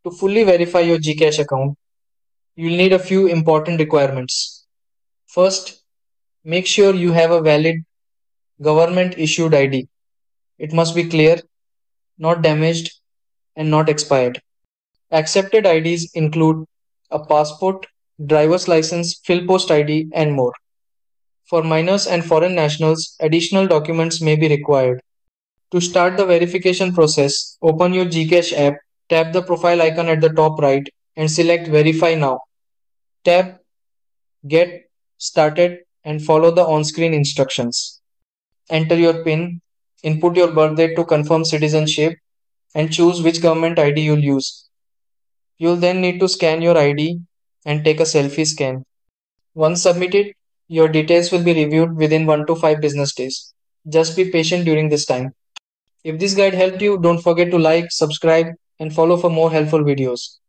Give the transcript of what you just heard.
To fully verify your GCash account, you'll need a few important requirements. First, make sure you have a valid government issued ID. It must be clear, not damaged, and not expired. Accepted IDs include a passport, driver's license, fill post ID, and more. For minors and foreign nationals, additional documents may be required. To start the verification process, open your GCash app, tap the profile icon at the top right, and select Verify Now. Tap Get Started and follow the on screen instructions. Enter your PIN, input your birth date to confirm citizenship, and choose which government ID you'll use. You'll then need to scan your ID and take a selfie scan. Once submitted, your details will be reviewed within 1 to 5 business days. Just be patient during this time. If this guide helped you, don't forget to like, subscribe, and follow for more helpful videos.